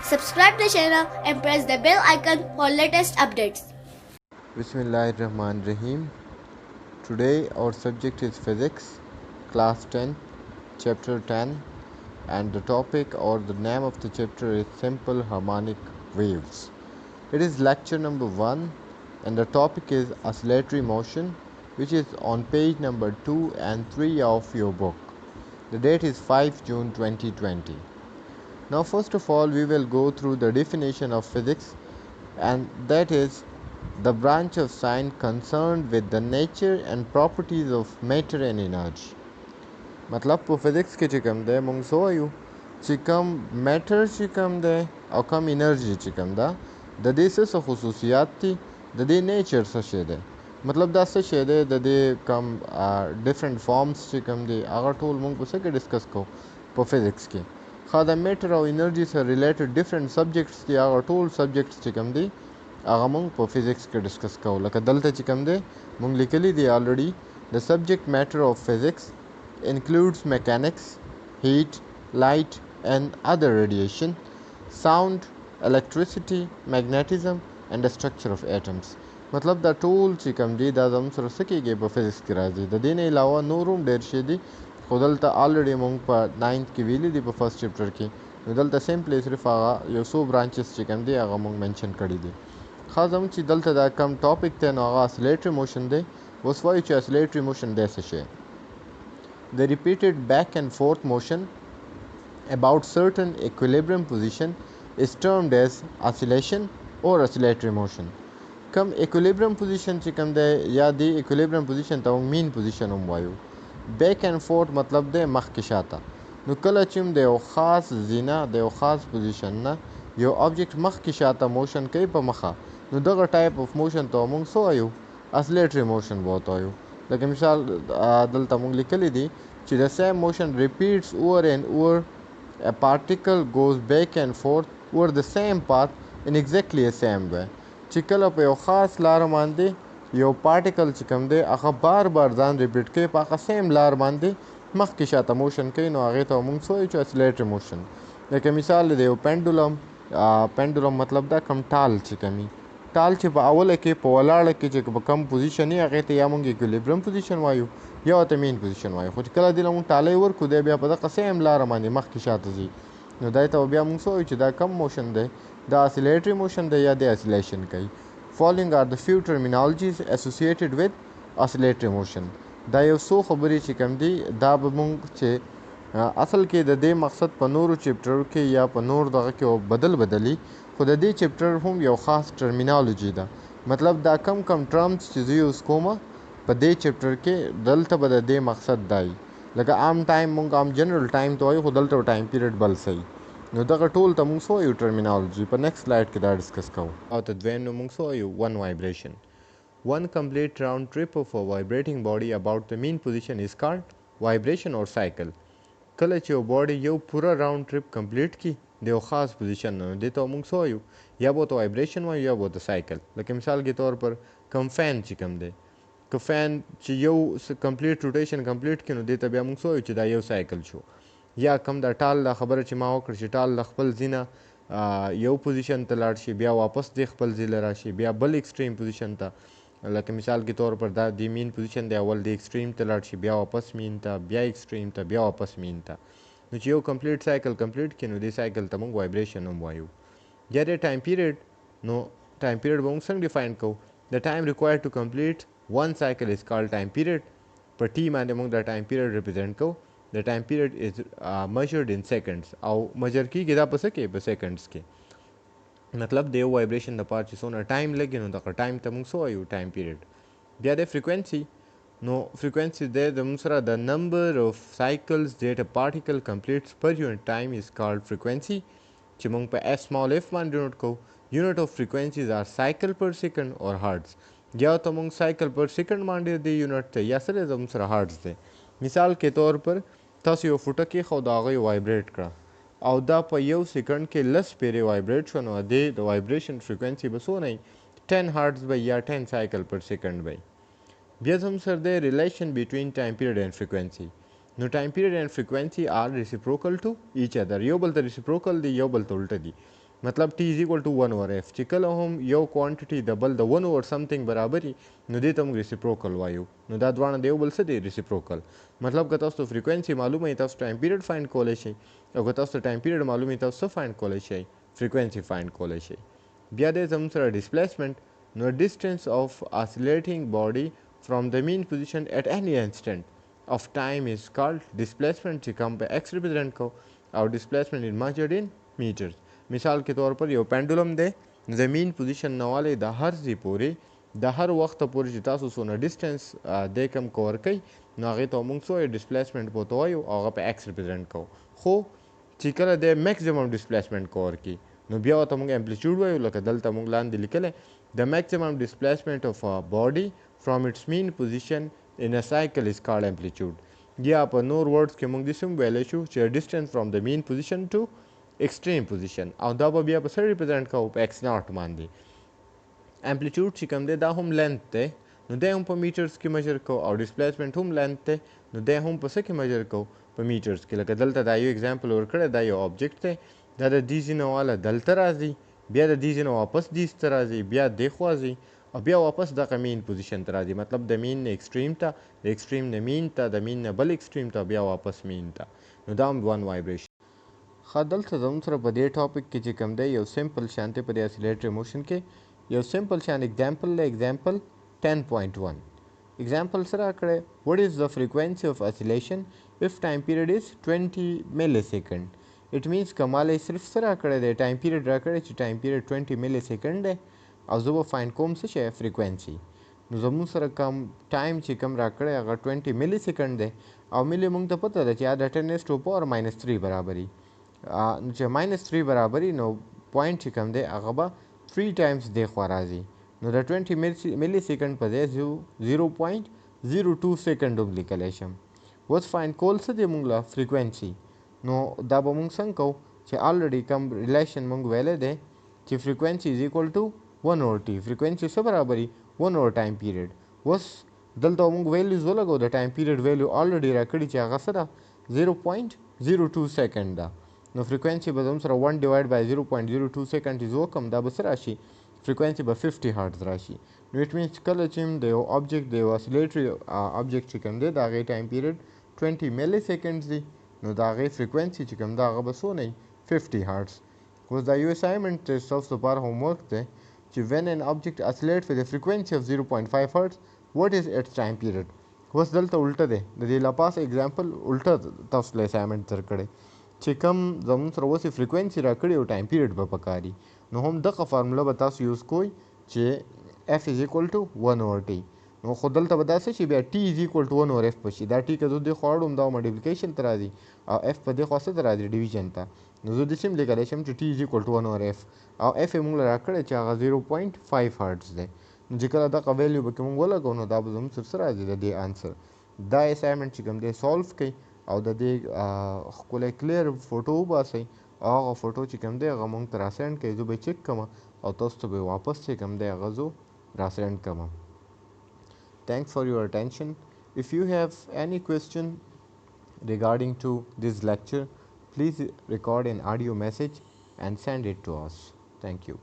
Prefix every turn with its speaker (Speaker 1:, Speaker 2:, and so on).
Speaker 1: Subscribe the channel and press the bell icon for latest updates.
Speaker 2: Bismillahirrahmanirrahim. Today our subject is physics, class 10, chapter 10, and the topic or the name of the chapter is simple harmonic waves. It is lecture number 1 and the topic is oscillatory motion, which is on page number 2 and 3 of your book. The date is 5 June 2020. Now first of all we will go through the definition of physics, and that is the branch of science concerned with the nature and properties of matter and energy. मतलब په फिजिक्स کې چې کوم دی موږ څه وایو چې کوم میټر چې کوم دی او کوم انرژي چې کوم ده د دې څه خصوصیات دي د دې نیچر څه شی دی مطلب دا څه شی دی د دې کوم ډیفرنٹ فارمز چې کوم دي هغه ټول موږ په څه کې ډسکس کوو په فزیکس کې خو د میټر او انرژي سره ریلیټډ ډیفرنٹ سبجیکټس دي هغه ټول سبجیکټس چې کوم دي هغه موږ په فزیکس کې ډسکس کوو لکه دلته چې کوم دی موږ لیکلي دي آلریډي د سبجیکټ میټر اف فزیکس includes mechanics, heat, light and other radiation, sound, electricity, magnetism and the structure of atoms. मतलब دا ټول چې کوم دي دا زموږ سره څه کېږي په فزیکس کې راځي د دې نه علاوه نور هم ډېر شي دي خو دلته آلریډي موږ په 9th کې ویلي دي په فرست چپټر کې نو دلته سمپلی صرف هغه یو څو برانچز چې کوم دي هغه موږ منشن کړي دي خاص زموږ چې دلته دا کم ټاپک دی نو هغه اسلیټري موشن دی اوس وایو چې اسلیټري موشن دی څه شی The repeated back and forth motion about certain equilibrium position is termed as oscillation or oscillatory motion. کم equilibrium position چې کوم دی یا دی equilibrium position ته موږ mean position هم وایو back and forth مطلب دی مخکې شاته نو کله چې د یو خاص زینه د یو خاص پوزیشن نه یو object مخکې شاته موشن کوي په مخه نو دغه ټایپ اف موشن ته موږ څه وایو oscillatory motion ورته وایو لکه مثال دلته موږ لیکلی دي چې the same motion repeats over and over a particle goes back and forth over the same path in exactly the same way چې کله په یو خاص لار باندې یو پارټیکل چې کوم دی هغه بار بار ځان ریپیټ کوي په هغه سیم لار باندې مخکې شاته موشن کوي نو هغې ته موږ څه وایو چې oscillatory motion لکه مثال دی یو پینډولم مطلب دا کم ټال چې کوي ټال چې په اوله کې په ولاړه کې چې په کم پوزیشن یې هغې ته یا موږ اکولیبرم پوزیشن وایو یا ورته مین پوزیشن وایو خو چې کله دې له موږ ټالی ورکړو دی بیا په دغه سیم لاره باندې مخکې شاته ځي نو دی ته بیا موږ څه وایو چې دا کم موشن دی دا oscillatory motion دی یا دی oscillation کوي following are the few terminologies associated with oscillatory motion دا یو څو خبرې چې کوم دي دا به موږ چې اصل کې د دې مقصد په نورو چپټرو کې یا په نور دغه کې بدلی خو د دې چپټر هم یو خاص ټرمینالوجي ده مطلب دا کم ټرمز چې زه یوز کوم په دې چپټر کې دلته به د دې مقصد دی لکه عام ټایم مونږ عام جنرل ټایم ته وایو خو دلته ټایم پیریډ بل صحیح نو دغه ټول ته مونږ څه وایو ټرمینالوجي په نیکسټ سلایډ کې دا ډسکس کوو او ته دویم نو مونږ څه وایو ون وایبریشن One complete round trip of a vibrating body about the mean position is called vibration or cycle. کله چې یو باډي یو پوره راوند ټریپ کمپلیټ کړي د یو خاص پوزیشن نه دې ته موږ څه وایو یا به ورته وایبریشن وایو یا به ورته سایکل لکه مثال کے طور پر کم فین چې کوم دی که فین چې یو کمپلیټ روټیشن کمپلیټ کړي نو دې ته بیا موږ څه وایو چې دا یو سایکل شو یا کم دا ټال دا خبره چې ما وکړه چې ټال له خپل ځینه یو پوزیشن ته لاړ شي بیا واپس د خپل ځای له راشي بیا بل ایکسټریم پوزیشن ته لکه مثال کے طور پر دا دی مین پوزیشن دی اول د ایکسټریم ته لاړ شي بیا واپس مین ته بیا ایکسټریم ته بیا واپس مین ته نو چې یو کمپلیټ سایکل کمپلیټ کړي نو دې سایکل ته موږ وایبریشن هم وایو یا د ټایم پیریډ نو ټایم پیریډ به موږ څنګه ډیفاین کوو د ټایم ریکوایر ټو کمپلیټ ون سایکل از کالډ ټایم پیریډ په ټي باندې موږ د ټایم پیریډ ریپرزینټ کوو د ټایم پیریډ از میجرډ ان سیکنډز او میجر کېږي دا په څه کې په سیکنډز کې مطلب د یو وایبریشن دپاره چې څونه ټایم لګي نو دغه ټایم ته موږ څه وایو ټایم پیریډ بیا د فریکوینسي نو frequency there the musra the number of cycles that a particle completes per unit time is called frequency چې موږ په s small f باندې ډینوټ کوو unit of frequencies are cycle per second or hertz یا ته موږ cycle per second باندې دی یونټ ته یا سره د مسره hertz دی مثال کے طور پر تاسو یو فوټه کې خو دا غي وایبریټ کړه او دا په یو سکند کې لس پیری وایبریټ شو نو د وایبریشن فریکوینسي به څونه 10 hertz به یا 10 cycle per second به بیا هم سره د ریلیشن بټوین ټایم پیریډ اینڈ فریکوینسي نو ټایم پیریډ اینڈ فریکوینسي آر ریسیپروکل ټو ایچ ادر یو بل ته ریسیپروکل دی یو بل ته الټه دی मतलब t is equal to 1 over f چې کله هم یو کوانټیټي د بل د 1 اوور سمثینګ برابري نو دې ته موږ ریسیپروکل وایو نو دا دواړه د یو بل څه دی ریسیپروکل مطلب که تاسو فریکوینسي معلومه وي تاسو ټایم پیریډ فایند کولی شئ او که تاسو ټایم پیریډ معلوم وي تاسو څه فایند کولی شئ فریکوینسي فایند کولی شئ بیا دی زموږ سره ډسپلیسمنټ نو ډسټنس اف oscillating body from the mean position at any instant of time is called displacement چې کوم په x represent کو او displacement is measured in meters مثال के तौर पर یو pendulum دی د mean position نه والی د هر ځای پورې د هر وخت پورې چې تاسو څونه ډسټنس دی کم کور کوي نو هغې ته موږ څه وایو ډسپلیسمنټ په ورته وایو او هغه په x represent کوو خو چې کله د میکزیمم ډسپلیسمنټ کور کوي نو بیا ورته موږ امپلیټیوډ وایو لکه دلته موږ لاندې لیکلی The maximum displacement of a body from its mean position in a cycle is called amplitude. یا په نور ورډز کې موږ داسې هم ویلی شو چې distance from the mean position to extreme position او دا به بیا په څه ریپرزینټ کوو په x ناټ باندې امپلیټیوډ چې کوم دی دا هم لینث دی نو دی هم په میټرز کې میجر کوو او ډسپلیسمنټ هم لینث دی نو دی هم په څه کې میجر کوو په میټرز کې لکه دلته دا یو اگزامپل ورکړی دا یو آبجیکټ دی دا د دې ځینه واله دلته راځي بیا د دې ځینه واپس دې ته راځي بیا دې خوا ځي او بیا واپس دغه مین پوزیشن ته راځي مطلب د مین نه ایکسټریم ته د ایکسټریم نه مین ته د مین نه بل ایکسټریم ته بیا واپس مین ته نو دا هم ون وایبریشن ښه دلته زموږ سره په دې ټاپک کې چې کوم دی یو سمپل شان دی په دې اسیلیټري موشن کې یو سمپل شان اگزامپل دی اگزامپل 10.1 example سره کړی what is the frequency of oscillation if time period is 20 millisecond it means کمال یې صرف سره کړی دی ټایم پیریډ را کړی چې ټایم پیریډ 20 ملي سیکنډ دی او زه به فایند کوم څه شی فریکوینسي نو زموږ سره کم ټایم چې کم را کړی هغه 20 ملي سیکنډ دی او ملي موږ ته پته ده چې دا 10⁻³ برابري نو چې -3 برابري نو پوینټ چې کم دی هغه به 3 ټایمز دی خوا راځي نو د 20 ملي سیکنډ په ځای 0.02 سیکنډ هم لیکلی شم اوس فایند کول څه دی موږ له فریکوینسي نو دا به موږ څنګه کوو چې الریډي کوم ریلیشن موږ ویلی دی چې فریکوینسي از ایکول ټو 1 اوور ټي فریکوینسي څه برابري 1 اوور ټایم پیریډ اوس دلته موږ ویلیوز ولګو د ټایم پیریډ ویلیو الریډي را کړي چې هغه څه ده 0.02 سیکنډ ده نو فریکوینسي به زموږ سره 1 ډیوایډ بای 0.02 سیکنډ چې وکړم دا به څه راشي فریکوینسي به 50 هرټز راشي نو اټ مینس کله چې د یو آبجیکټ د یو اسیلیټري آبجیکټ چې کوم دی د هغې ټایم پیریډ 20 ملي سیکنډز دی نو د هغې فریکوینسي چې کوم ده هغه به څونه وي 50 هرټز اوس دا یو اسایمنټ دی ستاسو دپاره هومورک دی چې when an object oscillates with a frequency of 0.5 hertz what is its time period اوس دلته الټه دی د دې لپاسه اگزامپل الټه تاسو له اسایمنټ درکړی چې کوم زموږ سره اوس فریکوینسي را کړې او ټایم پیریډ به پکاري نو هم دغه فارموله به تاسو یوز کوئ چې f is equal to 1 over t نو خو دلته به داسې شي بیا ټي از ایکول ټو 1 اوور اف به شي دا ټي که زه دې خوا اړوم دا مډیفیکیشن ته راځي او اف په دې خوا څه ته راځي ډیویژن ته نو زه داسې هم لیکلی شم چې ټي از ایکول ټو 1 اوور اف او اف یې موږ له راکړی چې هغه 0.5 هرټز دی نو چې کله دغه ویلیو به کې موږ ولګو نو دا به زموږ سره څه راځي د دې انسر دا اسایمنټ چې کوم دی سالو کوئ او د دې ښکلی کلیر فوټو وباسئ او هغه فوټو چې کوم دی هغه موږ ته راسینډ کړئ زه به یې چک کړم او تاسو ته به واپس چې کوم دی هغه زه راسینډ کړم Thanks for your attention. If you have any question regarding to this lecture, please record an audio message and send it to us. Thank you.